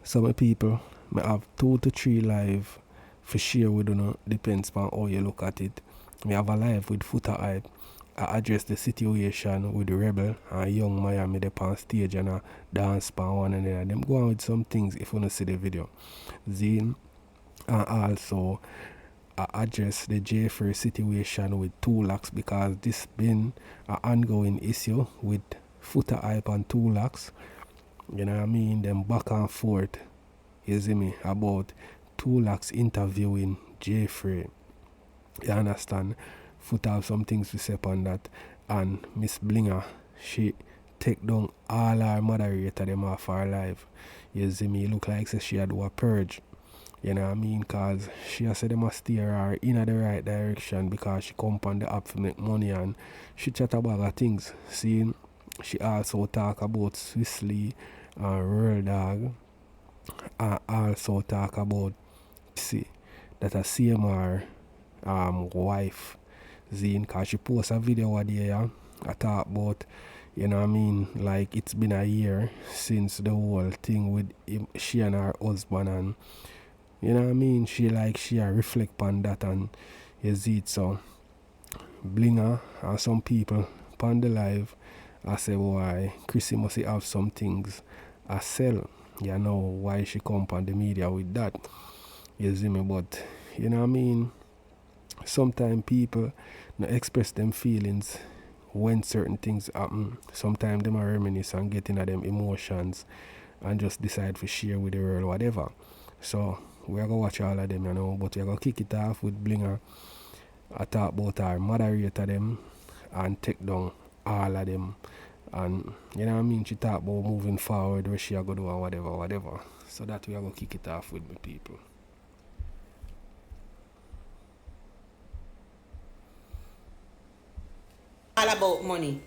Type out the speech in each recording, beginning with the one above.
Some people may have 2 to 3 live for share with you, depends on how you look at it. We have a live with Footer Hype. I address the situation with the Rebel and Young Miami they on stage and dance pan one another. Them go on with some things if you don't see the video. Then and also I address the J-Free situation with 2 Locks because this been an ongoing issue with Footer Hype and 2 Locks. You know what I mean? Them back and forth, you see me, about 2 Locks interviewing J-Free. You understand? Foot have some things to say on that. And Miss Blinga, she take down all her moderator them off her live. You see me, look like she had do a purge. You know what I mean? Because she has said they must steer her in the right direction because she come on the app to make money and she chat about her things. See, she also talk about Swissley and Rural Dog and also talk about Crissy, that a CMR wife Zine, because she post a video a day, I talk about, you know what I mean, like it's been a year since the whole thing with she and her husband, and you know what I mean, she reflect on that, and you see it. So Blinga and some people on the live I say why Crissy must have some things I sell. You know why she come on the media with that. You see me, but you know what I mean, sometimes people not express them feelings when certain things happen. Sometimes them are reminisce and get into them emotions and just decide to share with the world whatever. So we are gonna watch all of them, you know, but we are gonna kick it off with Blinga. I talk about our moderator them and take down all of them. And you know what I mean, she talk about moving forward where she are gonna do and whatever. So that we are gonna kick it off with my people. All about money.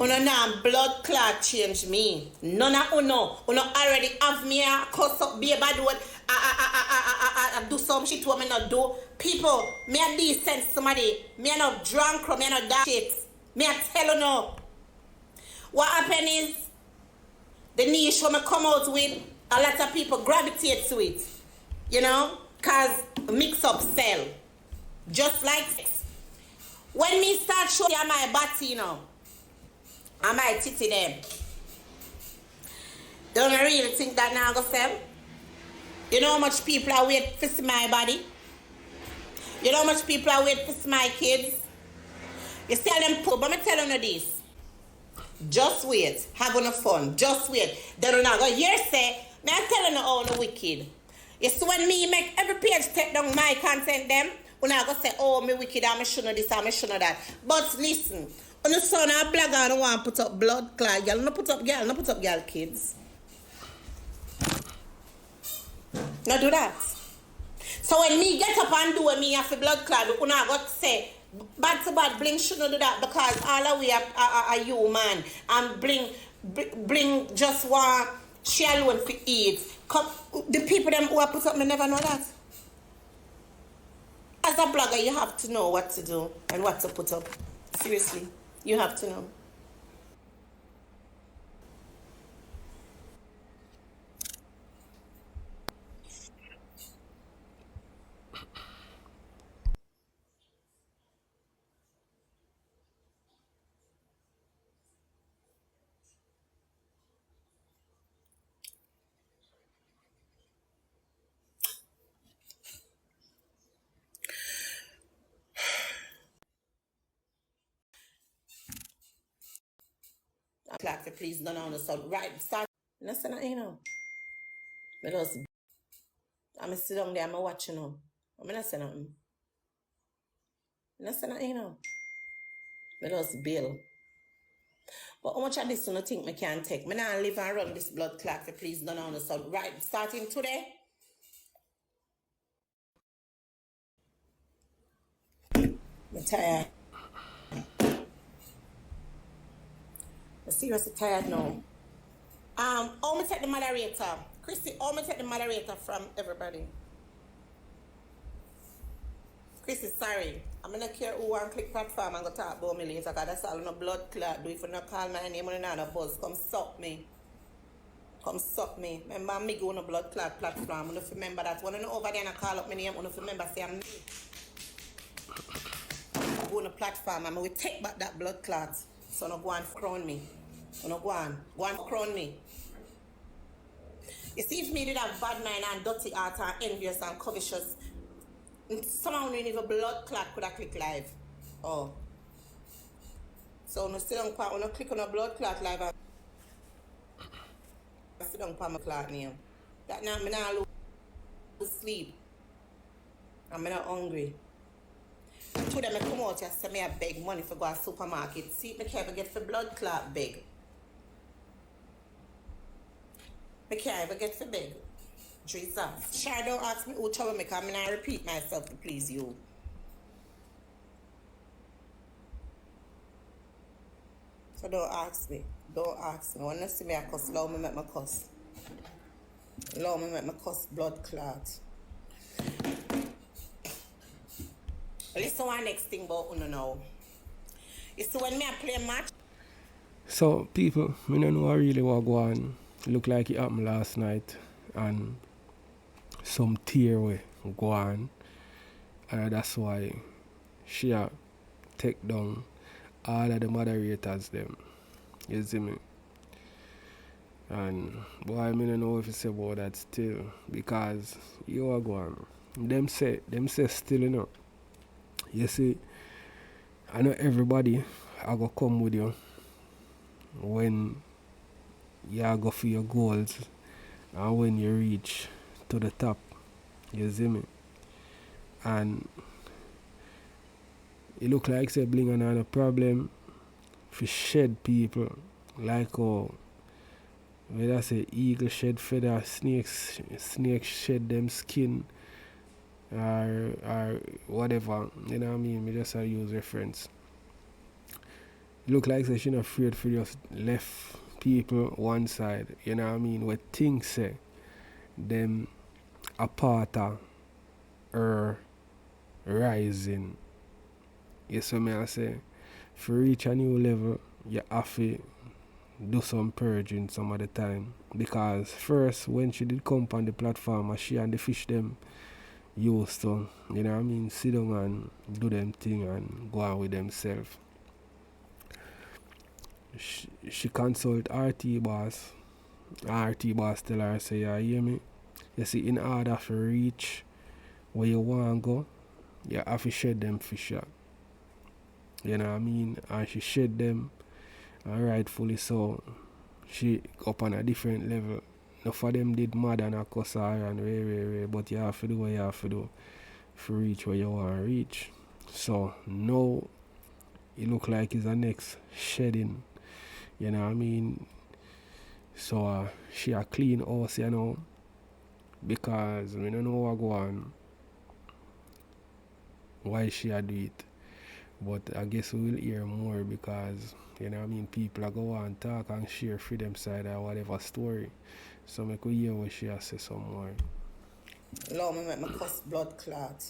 Uno now blood clot change me. None of uno already have me a cuss up be bad word. I do some shit what me not do. People, me a decent somebody. Me a not drunk or me a not that shit. Me a tell you no. What happen is the niche when I come out with, a lot of people gravitate to it. You know? Cause mix up sell. Just like sex. When me start showing you my body, you know, and my titty them, don't I really think that now go sell? You know how much people are waiting to see my body? You know how much people are waiting to see my kids? You tell them poor, but me tell you this. Just wait, have enough fun. Just wait. Then you not go hear say, me I tell you all the wicked. You see when me make every page take down my content them, when I go say, oh me wicked, I me shouldn't this, I me shouldn't that. But listen, on the son of a blogger don't want to put up blood clot, girl, no put up girl kids. No do that. So when me get up and do what me have a blood clot, you not go say bad to bad, Bling shouldn't do that because all of we are human and bring just one shell one for eat. Come, the people them who are put up me never know that. As a blogger, you have to know what to do and what to put up. Seriously, you have to know. Clap for please, no, so right, start. Listen, you know. I'm sit down there, I'm watching them. I'm not saying nothing. Listen, you know. I just bill. But how much of this do you think I can take? I now live and run this blood clot for please, no, so right, starting today. I'm tired. I'm seriously tired now. How me take the moderator? Crissy, how me take the moderator from everybody? Crissy, sorry. I'm gonna care who want click platform and go talk about me later, because that's all no blood clot. Do if you not call my name on another buzz, come suck me. Come suck me. Remember me go on a blood clot platform. I don't remember that. When I over there and I call up my name, I don't remember say I'm me. I go on a platform and I will take back that blood clot. So no go and crown me. So no go and crown me. You see, if me did have bad mind and dirty heart and envious and covetous, somehow we need a blood clot could have click live. Oh. So no sit down when I click on a blood clot live and sit down on my clot name. That now I'm not lose sleep. I'm not hungry. To them I come out just say me I beg money for go to supermarket. See if I can ever get for blood clot beg. I can't ever get for beg. Jesus. Sure, don't ask me who trouble me, because I'm not repeat myself to please you. So don't ask me. Don't ask me. When you see me I cuss, allow me make my cuss. Allow me make my cuss blood clot. Listen one next thing about Uno now. You see when me I play match. So people, me don't know really what go on. Look like it happened last night and some Tek Weh go on. And that's why she take down all of the moderators them. You see me? And boy, I don't know if you say about that still, because you are going. Them say still, you know. You see, I know everybody I go come with you when you go for your goals and when you reach to the top. You see me? And it look like say Blinga not a problem for shed people, like how whether I say eagle shed feather, snakes shed them skin, or whatever. You know what I mean? Me just use reference. It look like say she not afraid for just left people one side. You know what I mean? Where things say them a part of her rising. You see me I say, for reach a new level, you have to do some purging some of the time. Because first, when she did come on the platform, she and the fish them used to, you know what I mean, sit down and do them thing and go on with themselves. She consult RT boss. RT boss tell her, say, you hear me? You see, in order to reach where you want to go, you have to shed them fish. You know what I mean? And she shed them, and rightfully so, she up on a different level. Enough for them did mad and a cuss her and way, but you have to do what you have to do to reach where you want to reach. So now it look like it's the next shedding. You know what I mean? So she a clean house, you know, because we don't know what go on, why she a do it. But I guess we will hear more, because, you know what I mean, people are go on talk and share for them side or whatever story. So I could hear what she has say some more. Allow me make my cuss blood clot.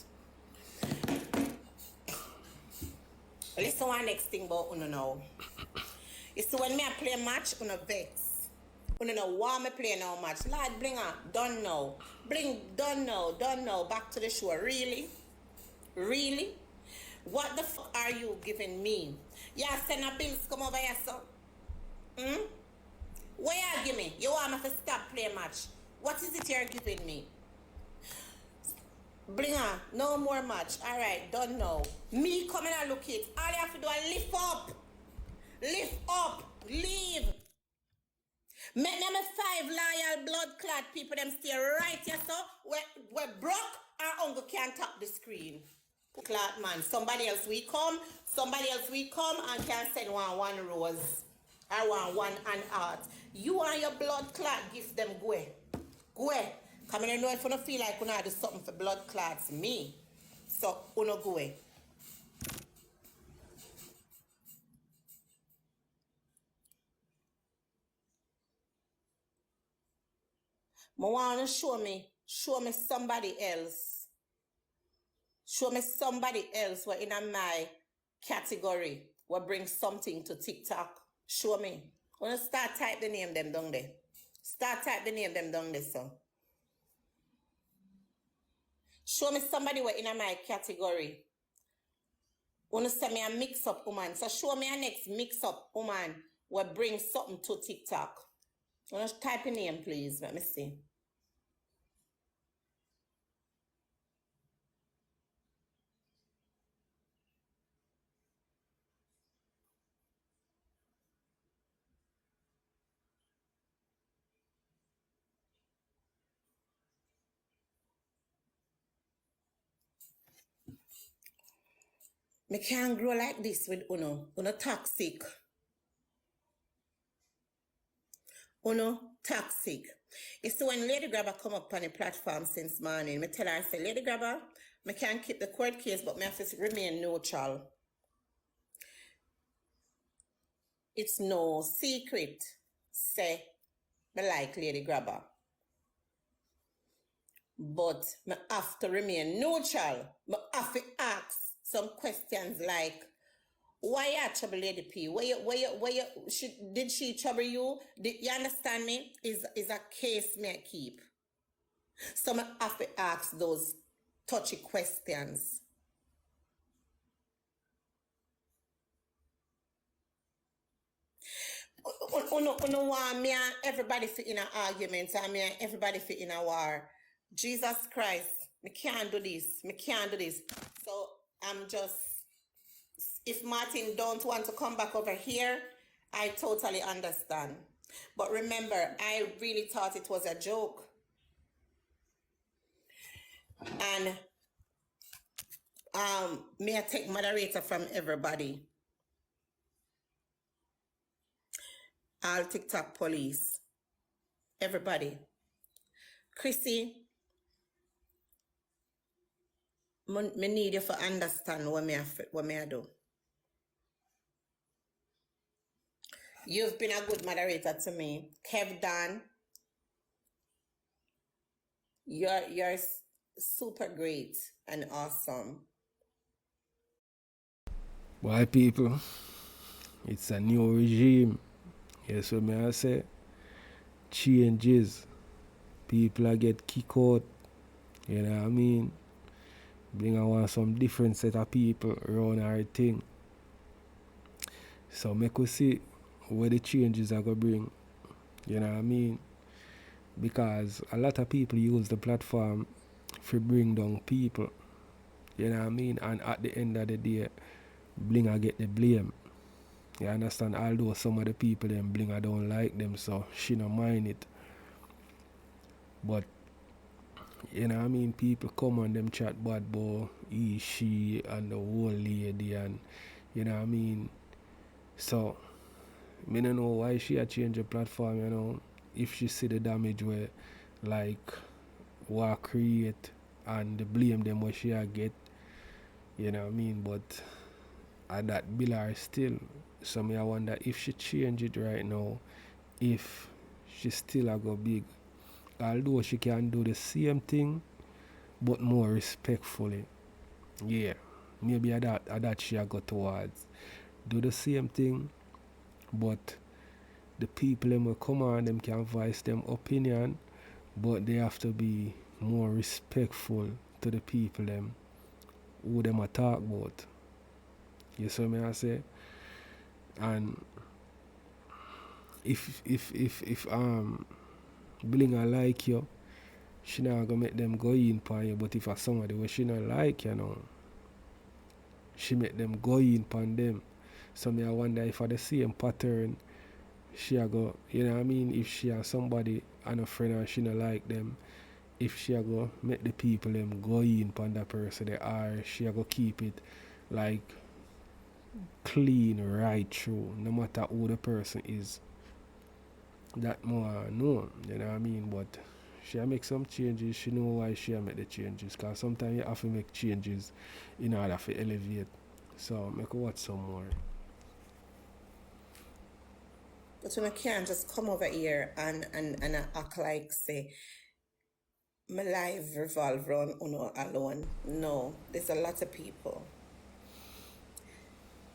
Listen one next thing about Uno now. You see when me I play match, Uno vex. Uno know why me play now match. Lad Blinga, done now. Done now. Back to the show. Really? Really? What the fuck are you giving me? Yeah, send a bills come over here, so. What you give me? You want me to stop playing match? What is it you're giving me? Blinga, no more match. Alright, done now. Me coming and look it. All you have to do is lift up. Lift up. Leave. Make them 5 loyal blood clot people them stay right here, so we're broke, our uncle can't tap the screen. Clot man. Somebody else we come and can send one rose. I want one and heart. You and your blood clot give them go. Come in, know if you don't feel like you do something for blood clots, me. So uno go. I want to show me somebody else. Show me somebody else who in my category will bring something to TikTok. Show me. Wanna start type the name them down there. Start type the name them down there, so. Show me somebody who in my category. Wanna send me a mix-up woman. So show me a next mix-up woman will bring something to TikTok. Wanna type your name, please? Let me see. Me can't grow like this with Uno. Uno toxic. Uno toxic. You see, when Lady Grabber come up on the platform since morning, me tell her, I say, Lady Grabber, me can't keep the court case, but me have to remain neutral. It's no secret, say, me like Lady Grabber. But me have to remain neutral. Me have to ask some questions like, why you trouble Lady P? Did she trouble you? You understand me? Is a case me keep. So I have to ask those touchy questions. Uno want me and everybody fit in an argument and me and everybody fit in a war. Jesus Christ, me can't do this. Me can't do this. So I'm just, if Martin don't want to come back over here, I totally understand. But remember, I really thought it was a joke. And may I take moderator from everybody? All TikTok police. Everybody. Crissy, me need you to understand what me do. You've been a good moderator to me. Kev Dan, you're super great and awesome. Why people? It's a new regime. Yes, what may I say? Changes. People are get kicked out. You know what I mean? Blinga want some different set of people around our thing. So make us see what the changes are gonna bring. You know what I mean? Because a lot of people use the platform to bring down people. You know what I mean? And at the end of the day, Blinga get the blame. You understand? Although some of the people them Blinga don't like them, so she don't mind it. But you know what I mean? People come on them chat bad boy, he, she, and the whole lady, and you know what I mean? So me don't know why she a change the platform, you know. If she see the damage where like what create and the blame them what she a get, you know what I mean? But at that bill are still. So me I wonder if she change it right now, if she still a go big. Although she can do the same thing but more respectfully. Yeah. Maybe that she a go towards. Do the same thing, but the people them will come on, them can voice them opinion, but they have to be more respectful to the people them who them a talk about. You see me I say? And if Blinga like you, she not gonna make them go in pan you, but if a somebody where she not like, you know, she make them go in pan them. So me I wonder if for the same pattern she a go, you know what I mean, if she has somebody and a friend and she not like them, if she a go make the people them go in pan that person they are, she a go keep it like clean right through, no matter who the person is. That more know, you know what I mean? But she make some changes, she know why she make the changes, because sometimes you have to make changes in order to elevate. So make watch some more. But we can't just come over here and act like say my life revolve around Uno alone. No, there's a lot of people.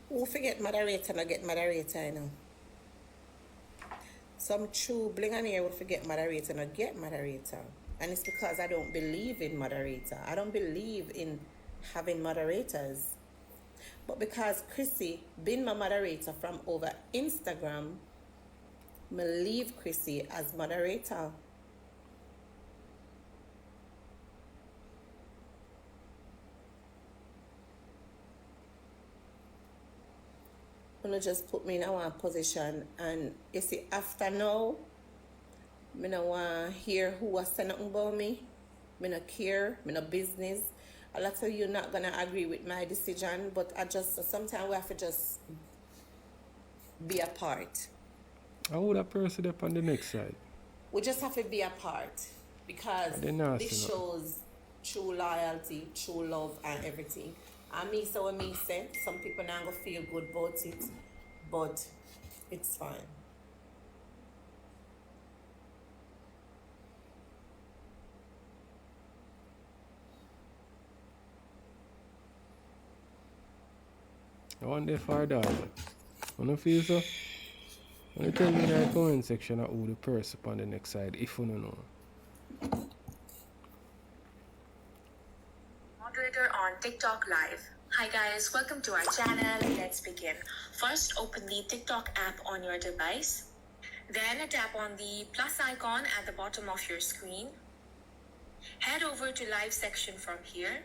Who forget moderator and get moderator, you know? Some true Blinga will forget moderator and get moderator. And it's because I don't believe in moderator. I don't believe in having moderators. But because Crissy been my moderator from over Instagram, me leave Crissy as moderator. Gonna just put me in one position, and you see after now, me no want hear who was saying nothing about me. Me no care, me no business. A lot of you not gonna agree with my decision, but I just sometimes we have to just be apart. How would that person up on the next side? We just have to be apart because this shows true loyalty, true love, and everything. And me, so when me say, some people not gonna feel good about it, but it's fine. I want the far dog. You don't feel so? You tell me in the comment section of who the person on the next side, if you don't know. Moderator on TikTok Live. Hi guys, welcome to our channel. Let's begin. First, open the TikTok app on your device. Then tap on the plus icon at the bottom of your screen. Head over to live section from here.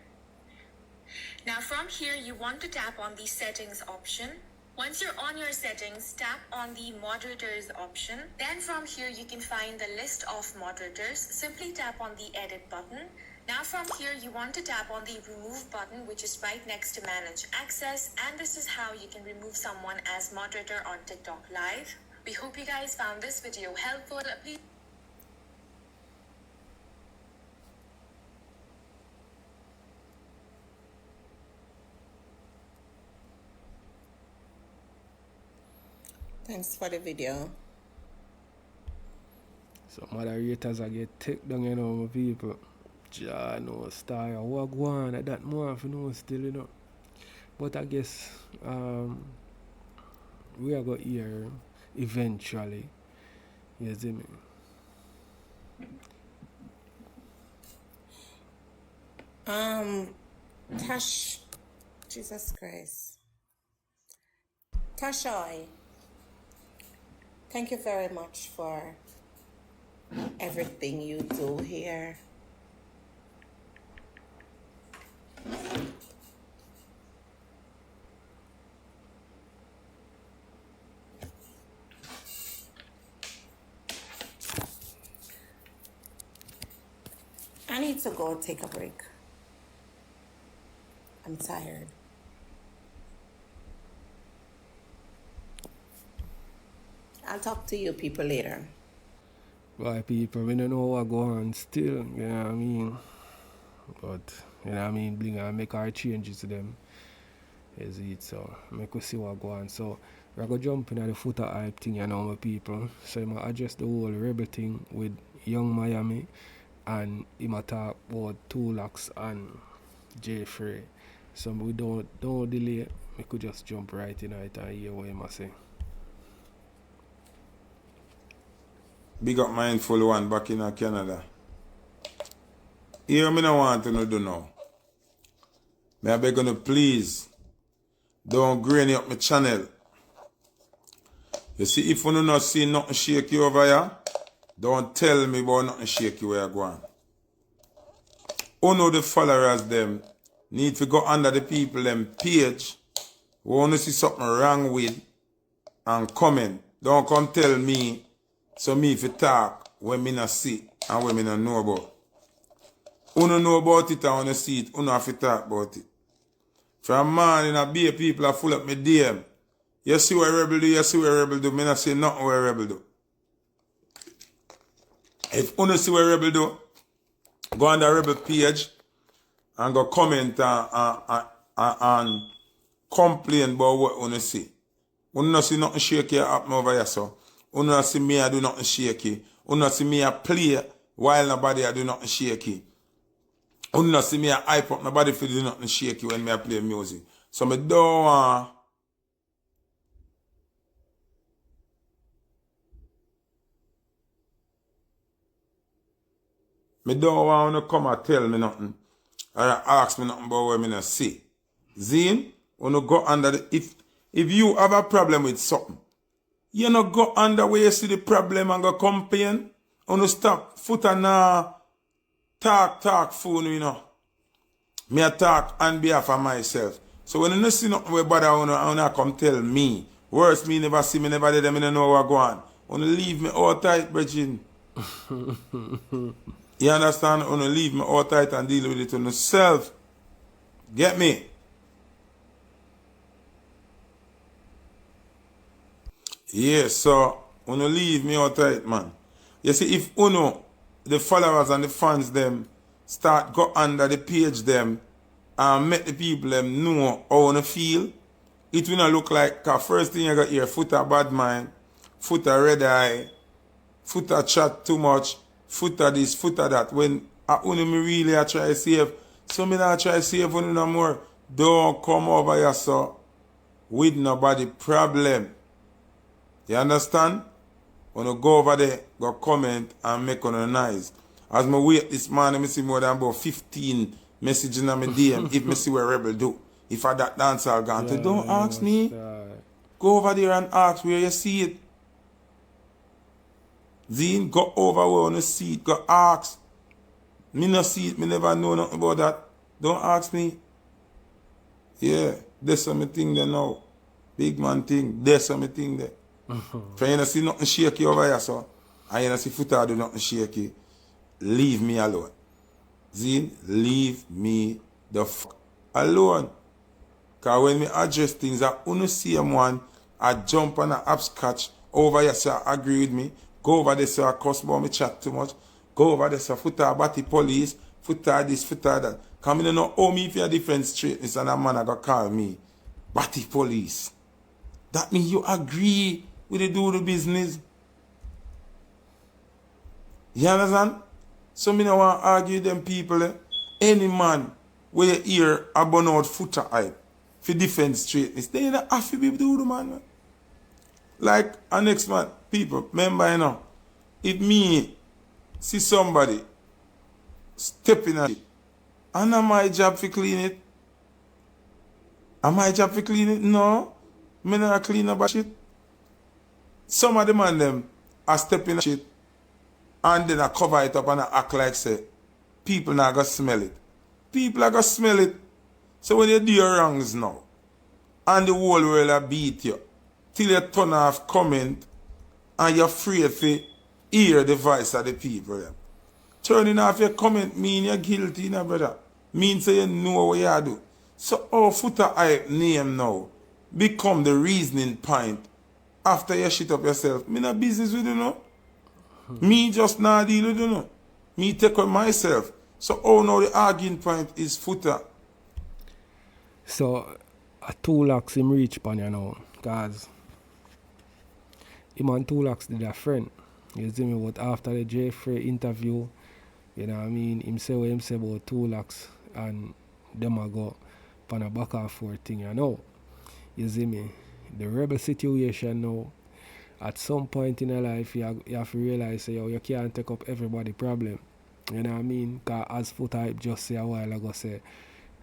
Now from here, you want to tap on the settings option. Once you're on your settings, tap on the moderators option. Then from here, you can find the list of moderators. Simply tap on the edit button. Now from here, you want to tap on the remove button, which is right next to manage access. And this is how you can remove someone as moderator on TikTok Live. We hope you guys found this video helpful. Please Thanks for the video. So moderators I get take down, you know, my people. Ja, no style. What go on at that more if you know still, you know. But I guess we are going to hear eventually. You see me? Tash, Jesus Christ. Tashoy, thank you very much for everything you do here. I need to go take a break. I'm tired. I'll talk to you people later. Why people, we don't know what go on still, you know what I mean? But, you know what I mean, Blinga make our changes to them. Is it so? Make us see what go on. So, we're going to jump into the footer hype thing, you know, my people. So, I'm going to address the whole rebel thing with Young Miami. And he might talk about 2 Locks and Jeffrey. So, we don't delay. We could just jump right in it and hear what he must say. Big up Mindful One back in Canada. Here me no want to do now. Me I beg you please don't grainy up my channel. You see, if you not see nothing shaky over here, don't tell me about nothing shaky where you go on. You know the followers them need to go under the people them page. We want to see something wrong with and comment. Don't come tell me so me if you talk when me not see and when me not know about. You don't know about it and you see it, you don't have to talk about it. From man in a bay people are full up my DM. You see what rebel do, you see what rebel do. Me not say nothing what rebel do. If you don't see what rebel do, go on the rebel page and go comment and complain about what you see. You don't see nothing shaky happen over here, so. You don't see me I do nothing shaky. You don't see me I play while nobody I do nothing shaky. You not see me I hype up nobody for do nothing shaky when me I play music. So me don't want to come and tell me nothing or ask me nothing about what me not see. Zine, when you go under the if you have a problem with something, you no go under where you see the problem and go complain. You stop foot and talk phone, you know. Me a talk on behalf of myself. So when you no see nothing where bother you come tell me. Worse, me never see me, never did them, me no know what go on. You leave me all tight, brethren. You understand? You leave me all tight and deal with it on yourself. Get me? Yeah, so you leave me all tight, man. You see, if the followers and the fans them start go under the page them and make the people them know how you feel, it will not look like first thing you got here, foot a bad mind, foot a red eye, foot a chat too much, foot a this, foot a that. When me really I try to save, so me not try to save you no more. Don't come over here so with nobody problem. You understand? When you go over there, go comment and make on a nice. As me wait this morning, I see more than about 15 messages in my DM if me see what Rebel do. If I that dance I'll go to, don't ask me. Go over there and ask where you see it. Zine, go over where you see it. Go ask. Me no see it, me never know nothing about that. Don't ask me. Yeah, there's something there now. Big man thing, there's something there. If you don't see nothing shaky over here, so, and you don't see footer do nothing shaky, leave me alone. Zine, leave me the fuck alone. Because when me address things, I only see one, I jump on a upscotch over here, so I agree with me. Go over there, so I cuss about me chat too much. Go over there, so footer batty police, footer this, footer that. Because I don't know how me if you're different straightness and a man I got call me batty police. That means you agree with the do the business. You understand? So me no want to argue with them people. Any man where you hear a burn out footer hype for defense straightness, they don't have to be do the man. Like our next man, people, remember you know, if me see somebody stepping at it, and not my job to clean it. Am my job to clean it? No. Me not clean up shit. Some of the man them are stepping shit and then I cover it up and I act like say people not gonna smell it. People are gonna smell it. So when you do your wrongs now and the whole world will beat you till you turn off comment and you're afraid to hear the voice of the people them. Turning off your comment mean you're guilty, now, brother. Means say you know what you do. So our footer hype name now become the reasoning point after you shit up yourself. Me not business with you know. Me just not deal with you know. Me take on myself. So now the arguing point is footer. So a 2 lakhs him reach pan you now. Cause him and 2 lakhs did a friend. You see me, but after the Jeffrey interview, you know what I mean, him say what him say about 2 lakhs and them a go pan a back and forth thing, you know. You see me, the rebel situation now, at some point in your life you have to realize yo, you can't take up everybody's problem. You know what I mean? Because as Foot Hype just say a while ago, say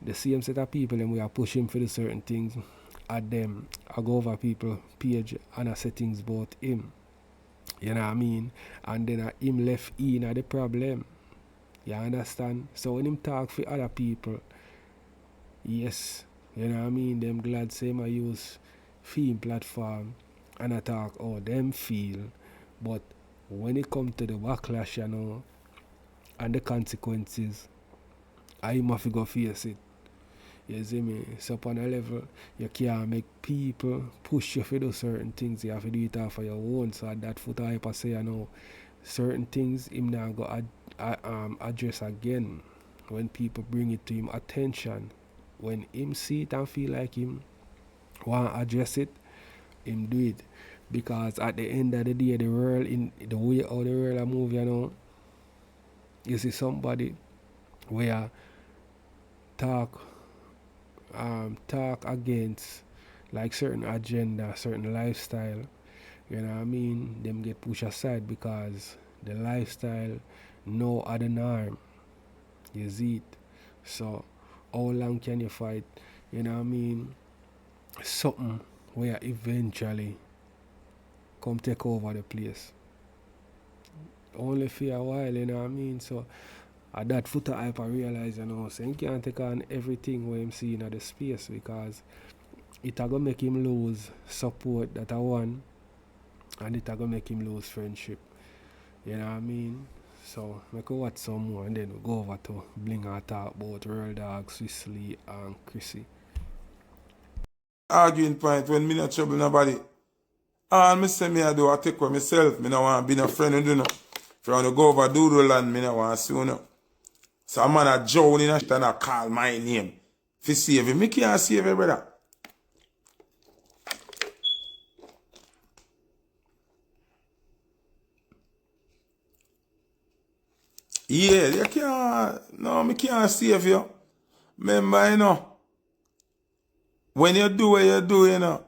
the same set of people and we are pushing for the certain things at them. I go over people page and I say things about him. You know what I mean? And then him left in at the problem. You understand? So when him talk for other people, yes, you know what I mean? Them glad say I use film platform and I talk how them feel. But when it comes to the backlash, you know, and the consequences, I have to go face it. You see me? So upon a level, you can't make people push you to do certain things. You have to do it off of your own. So at that Foot Hype I say, you know, certain things him now go address again when people bring it to him attention. When him see it and feel like him want to address it, him do it. Because at the end of the day, the world, in the way how the world move, you know, you see somebody where talk talk against like certain agenda, certain lifestyle, you know what I mean, them get pushed aside because the lifestyle no other norm. You see it. So how long can you fight, you know what I mean, something where eventually come take over the place? Only for a while, you know what I mean? So at that footer hype I realize, you know, so he can't take on everything where him see in the space because it a gonna make him lose support that I want, and it a gonna make him lose friendship. You know what I mean? So we could watch some more and then we go over to Blinga talk about Real Dog, Swissly and Crissy. Arguing point when me not trouble nobody. All me say me I do I take with myself. Me no want to be no friend with you know. If you want to go over Doodle land, me no want to see you know. So a man a drown in a shit and a call my name. If you save him, me can't save you, brother. Yeah, you can't, no, me can't save you. Remember, you know, when you do what you do, you know,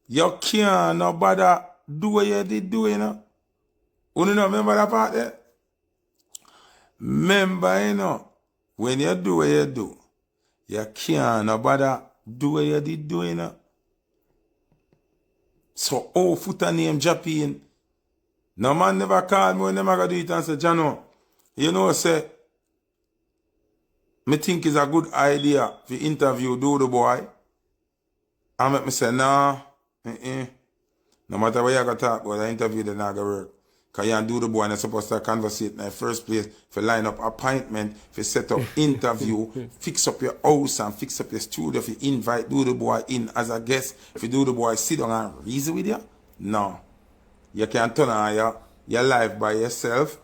you can't no bother do what you did do, you know. You know, remember that part there? Remember, you know, when you do what you do, you can't no bother do what you did do, you know. So, oh, foot a name Japan. No man never call me when them go do it and say, Jano, you know, say, me think it's a good idea to interview the boy. I make me say, nah, no matter what you got to talk about, the interview then not going to work. Because you do the boy and you're supposed to conversate in the first place, for line up appointment, for set up interview, fix up your house and fix up your studio, if you invite do the boy in as a guest, if you do the boy sit down and reason with you. No. You can turn on your life by yourself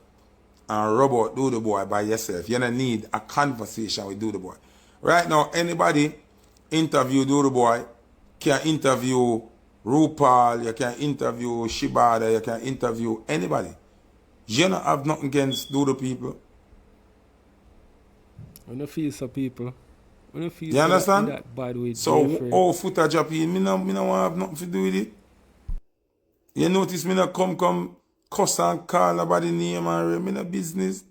and rub out do the boy by yourself. You don't need a conversation with do the boy. Right now, anybody interview do the boy can interview RuPaul, you can interview Shibada, you can interview anybody. You don't have nothing against do the people. I don't feel so people. I don't feel You understand? that bad with so all footage up here, me no want to have nothing to do with it. You notice me not come cuss and call nobody name and me no business.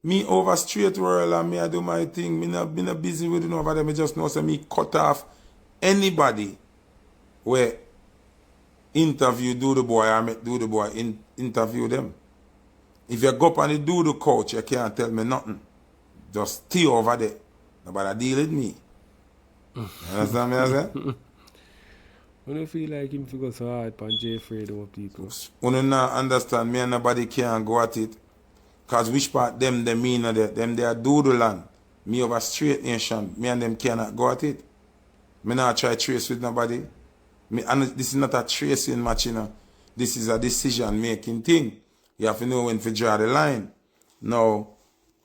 Me over straight world and me I do my thing. Me no busy with it over there. Me just know say me cut off anybody where interview do the boy or make do the boy interview them. If you go up on the do the couch, you can't tell me nothing. Just stay over there. Nobody deal with me. You understand me I say? I don't feel like him figure so hard on Jeffrey over people. You don't understand me and nobody can go at it. Cause which part them mean of that? Them they are doodle land. Me over straight nation. Me and them cannot go at it. Me not try trace with nobody. And this is not a tracing match, you know. This is a decision making thing. You have to know when to draw the line. Now,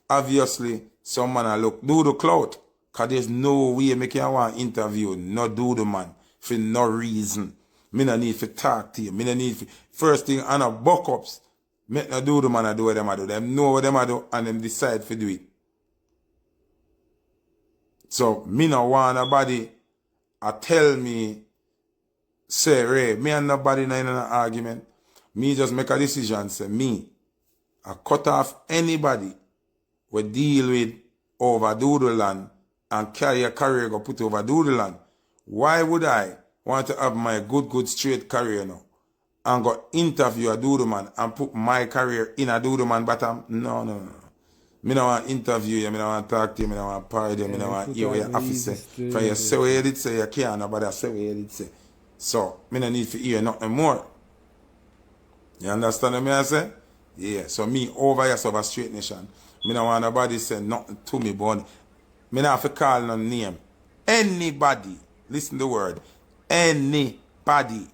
obviously, some man look do the clout. Cause there's no way me can want interview, not do the man. For no reason. Me no need to talk to you. Me no need to, first thing, I know buck ups. Make no do the man I do what them I do. Them know what them I do and them decide to do it. So, me no want nobody tell me, say, Ray, me and nobody in an argument. Me just make a decision, say, me, I cut off anybody we deal with over doodle land and carry a career go put over doodle land. Why would I want to have my good straight career now and go interview a doodle man and put my career in a doodle man bottom? No. Me no want interview you, me no want talk to you, me no want party you, me no want hear what you have to say. From you say what you did say, you can't nobody say what you did say. So, me no need to hear nothing more. You understand what I say? Yeah, so me over here, so over straight nation. Me no want nobody say nothing to me, but me not have to call no name. Anybody, listen the word, anybody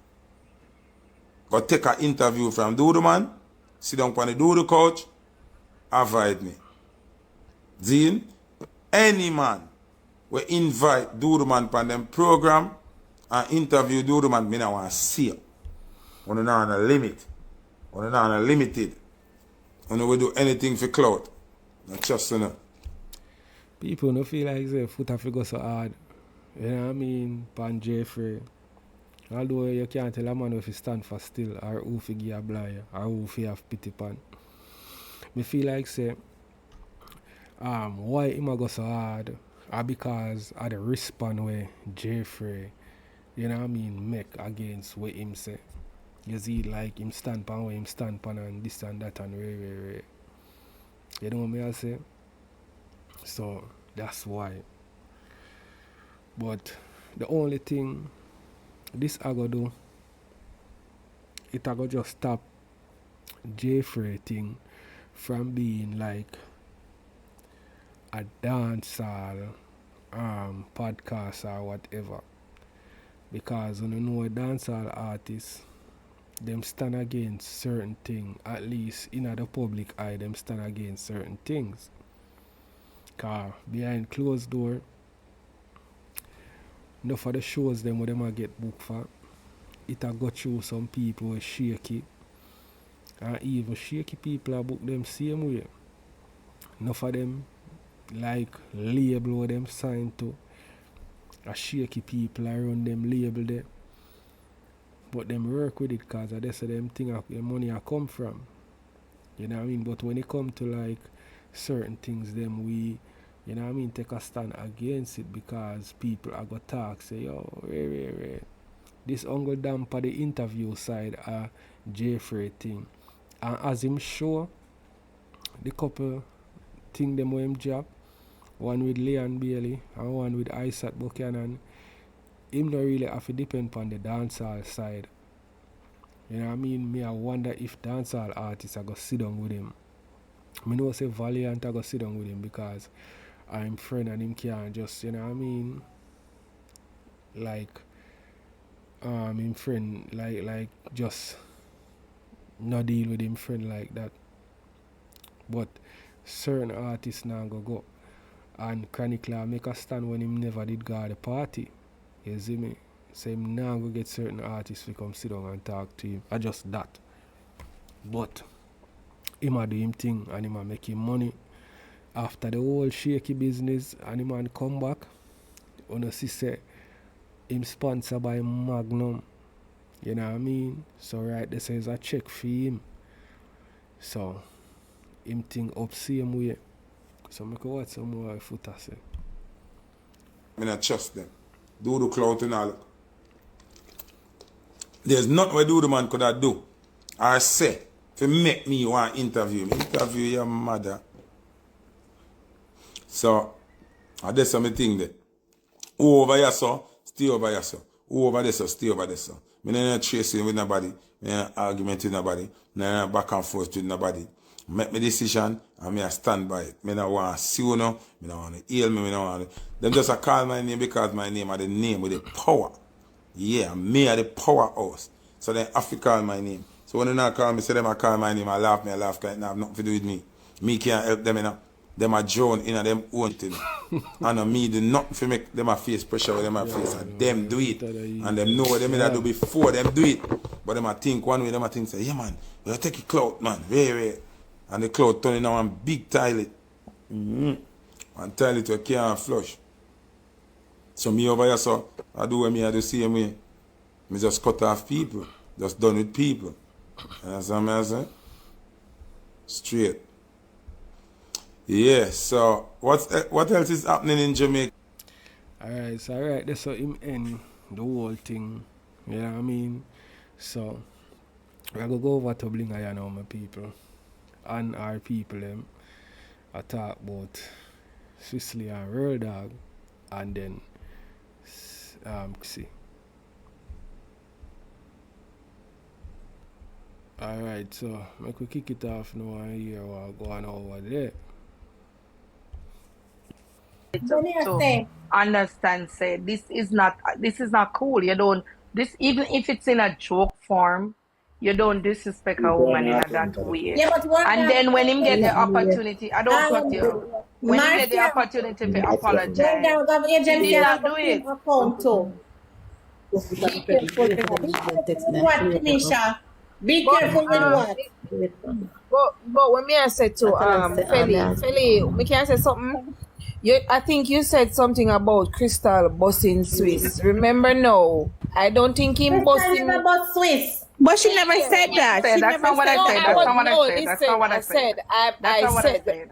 go take an interview from Doodle Man, sit down on the Doodle couch, avoid me. Zin, any man will invite Doodle Man on them program and interview Doodle Man, me not want to see you. We don't have a limit. We don't have a limited. We don't do anything for clout. Not trust enough. People no feel like say foot have to go so hard. You know what I mean? Pan Jeffrey. Although you can't tell a man if he stand for still or who fi give a blind or who fi have pity pan. Me feel like say why him a go so hard or because of the response where Jeffrey, you know what I mean, make against what him say. You see like him stand pan where him stand pan and this and that and way. You know what me I say? So that's why. But the only thing this I go do, it I go just stop Jeffrey thing from being like a dancehall podcast or whatever. Because when you know a dancehall artist, them stand against certain things, at least in the public eye, them stand against certain things. Cause behind closed door, enough of the shows them what them a get booked for, it a go through some people who shaky. And even shaky people are book them same way. Enough of them like label what them signed to. A shaky people around them label there. But them work with it because that's where them thing the money a come from. You know what I mean? But when it come to like certain things them we, you know what I mean, take a stand against it because people are gonna talk, say, yo, wait. This Uncle Damp the interview side Jeffrey thing. And as him show the couple thing them with him job, one with Leon Bailey and one with Isaac Buchanan, him not really have to depend on the dancehall side. You know what I mean? Me I wonder if dancehall artists are gonna sit down with him. I know say Valiant I go sit down with him because I'm friend and him can't just, you know what I mean, like him friend like just not deal with him friend like that. But certain artists now go and Chronicler make a stand when him never did go to the party. You see me? So him now go get certain artists to come sit down and talk to him. I just that. But him a do him thing and him a make him money. After the whole shaky business and him a come back, you see say him sponsored by Magnum. You know what I mean? So right there says a check for him. So him thing up same way. So I can watch some more foot I say. I not trust them. Do the clout and all. There's nothing what do the man could have do. I say, to make me want to interview me. Interview your mother. So, that's something thing there. Who over here, so, stay over here, so. Who over there, so, stay over there, so. I don't chasing with nobody. I don't argument with nobody. I don't back and forth with nobody. Make my decision and I stand by it. I don't want to see you now. I don't want to heal me. I don't want to. Them just call my name because my name is the name with the power. Yeah, me are the powerhouse. So they have to call my name. So when they not call me, say them I call my name, I laugh because it have nothing to do with me. Me can't help them, you know. Them are drone in them own thing. And me do nothing to make them a face pressure with them a face. And them do it. And them know what them do before them do it. But them a think one way, them a think say, yeah man, we take a clout, man. Very. And the cloud turning now one big toilet. One toilet where can't flush. So me over here, so I do what me I do same way. Me just cut off people. Just done with people. You understand what I say? Straight. Yeah, so what else is happening in Jamaica? Alright, so that's how him end the whole thing. You know what I mean? So I go over to Blinga Raat now, my people. And our people them I talk about Sicily and Road Dog and then Crissy. Alright, so I could kick it off now and hear what go on over there. To understand, say this is not cool. You don't this even if it's in a joke form, you don't disrespect a woman in that way. Yeah, but And then when him get the opportunity, I don't cut you. When he get the opportunity to apologize, he did not do it. What, Misha? Be But careful with what? but when me I said to Feli, me can say something. I think you said something about Crystal busting Swiss. Remember, no, I don't think him Crystal busting. never bought Swiss. But she never said that. She That's never not what said I said. that. That's not Though. what I said. That's not what I said.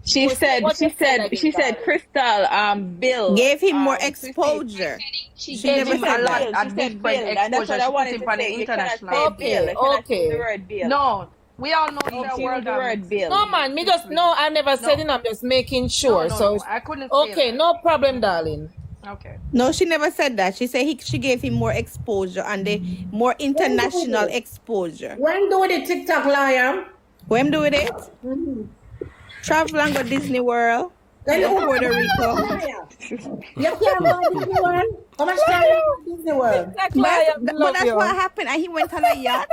She said Crystal Bill Gave him more exposure. She She gave never him said a lot. that. She said Bill, and that's what I wanted to say. You cannot say Bill. You cannot use the word Bill. No, we all know Don't use the word Bill. No, man, me just no. I never said it. I'm just making sure. So I couldn't. say that. No problem, darling. Okay. No, she never said that. She said she gave him more exposure and the more international exposure. When do the TikTok liar? When do it? Travel and go Disney World. Then Go Puerto Rico. You can't go to Disney World. How much time you go to Disney World? But that's what happened. And he went on a yacht.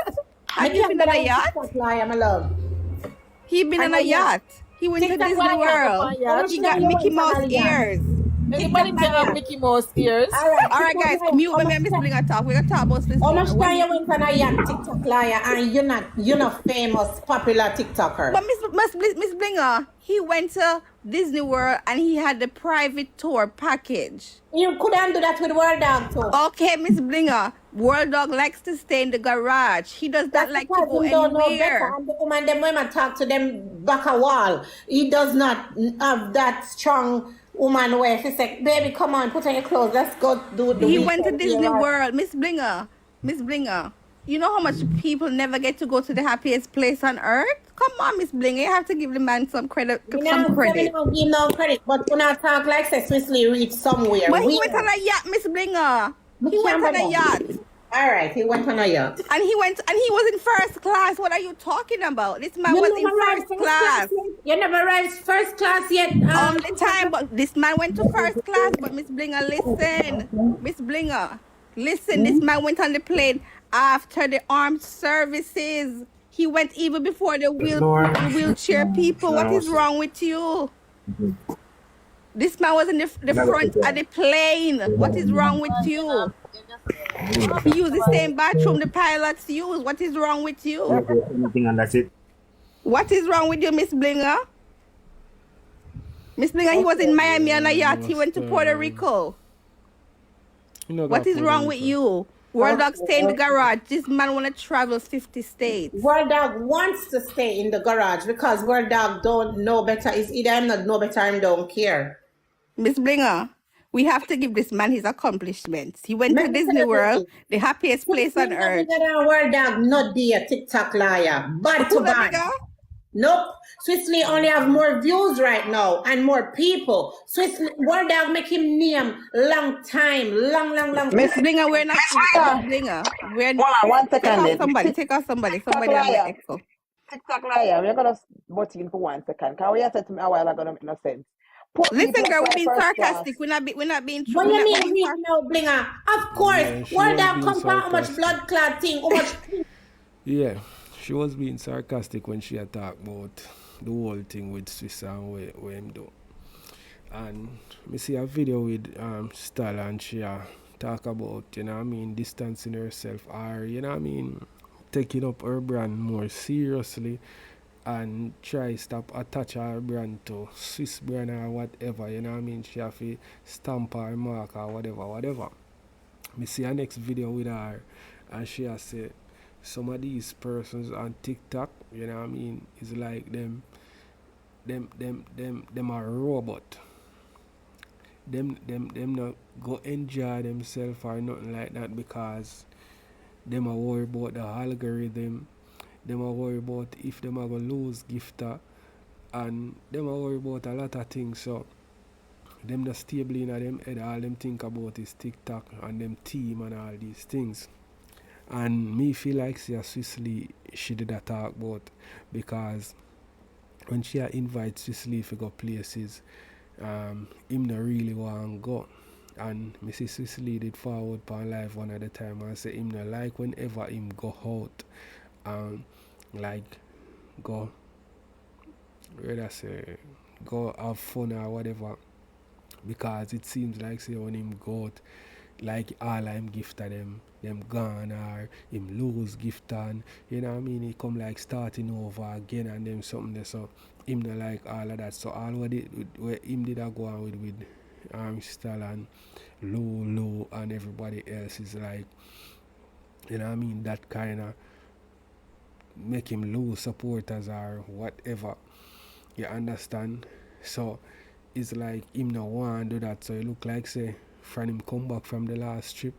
Have you been on a yacht? TikTok liar, my love. He been on a yacht. He went to Disney World. He got Mickey Mouse ears. Anybody can have Mickey Mouse ears. All right, guys, mute me and Miss Blinga talk. We're gonna talk about this. How much time you went on a yacht, TikTok liar, and you're not famous, popular TikToker? But Miss Blinga, he went to Disney World and he had the private tour package. You couldn't do that with World Dog too. Okay, Miss Blinga, World Dog likes to stay in the garage. He does not like to go anywhere. And the woman, them women talk to them back a wall. He does not have that strong woman where he said, baby, come on, put on your clothes, let's go do the He went to Disney World. Miss Blinga, you know how much people never get to go to the happiest place on earth? Come on, Miss Blinga, you have to give the man some credit. I don't give no credit, but when I talk like say Swiftly reach somewhere. But he went on a yacht, Miss Blinga. He went on a yacht. All right, he went on a yacht. And he was in first class. What are you talking about? This man was in first class. You never arrived first class yet. All the time, but this man went to first class. But Miss Blinga, listen. Miss Blinga, listen. This man went on the plane after the armed services. He went even before the wheelchair people. What is wrong with you? This man was in the front of the plane. What is wrong with you? He used the same bathroom the pilots use. What is wrong with you? And that's it. What is wrong with you, Miss Blinga? Miss Blinga, he was in Miami on a yacht. He went to Puerto Rico. What is wrong with you? World Dog stay in the garage. This man want to travel 50 states. World Dog wants to stay in the garage because World Dog don't know better. It's either I'm not know better, I don't care. Miss Blinga, we have to give this man his accomplishments. He went to Disney World, the happiest place on earth. World Dog not be a TikTok liar. Bad to bad. Nope. Swiftly only have more views right now and more people. Swiftly, World Dog make him name long time. Long. Miss Blinga, we're not Blinga. We're Hold on, 1 second. Take off somebody. Somebody on the echo. TikTok liar, we're gonna butt in for 1 second. Because what you said to me a while ago don't make no sense. Listen, girl, we're being sarcastic. We're not being true. What do you mean we know, Blinga? Of course. World Dog come from how much blood clot thing, how much. Yeah, she was being sarcastic when she talked about the whole thing with Swiss and where him do. And me see a video with Stella and she talk about, you know what I mean, distancing herself or, you know what I mean, taking up her brand more seriously and try stop attach her brand to Swiss brand or whatever, you know what I mean, she have to stamp her mark or whatever. Me see a next video with her and she has said some of these persons on TikTok, you know what I mean, is like them are robot. Them not go enjoy themselves or nothing like that because them are worry about the algorithm, them are worry about if them are gonna lose gifter, and them are worry about a lot of things. So them not stable in them head. All them think about is TikTok and them team and all these things. And me feel like Swissly she did that talk about because when she invite Swissly to go places, him not really want to go. And Mrs. Swissly did forward on live one at a time and say him not like whenever him go out like go go have fun or whatever, because it seems like say when him go out like all of him gift of them gone or him lose gift and you know what I mean, he come like starting over again and them something there, so him not like all of that. So all what him did go on with Crystal and Lou and everybody else is like, you know what I mean, that kind of make him lose supporters or whatever, you understand? So it's like him not want to do that, so it look like say from him come back from the last trip,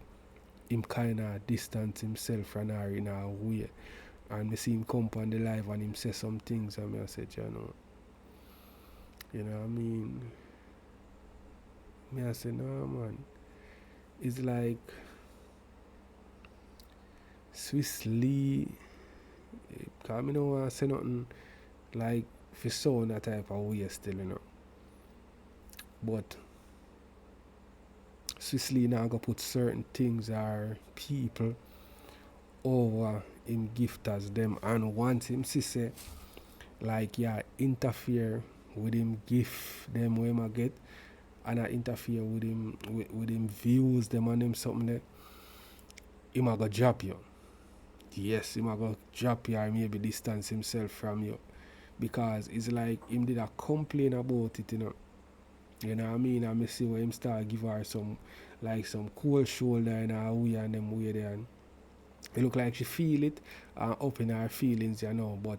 him kind of distance himself from her in a way, and me see him come on the live and him say some things and I said, you know what I mean, me I say no man, it's like Swiss Lee, because I don't want to say nothing like for so that type of way still, you know. But Swiss Lee now go put certain things or people over him gift as them, and once him say like interfere with him gift them where him get, and I interfere with him views them and them something there, him a go drop you. Yes, him a go drop you or maybe distance himself from you, because it's like him did a complain about it, you know. You know what I mean? And I see where him start give her some cold shoulder in her way and them way there, and it look like she feel it and up in her feelings, you know. But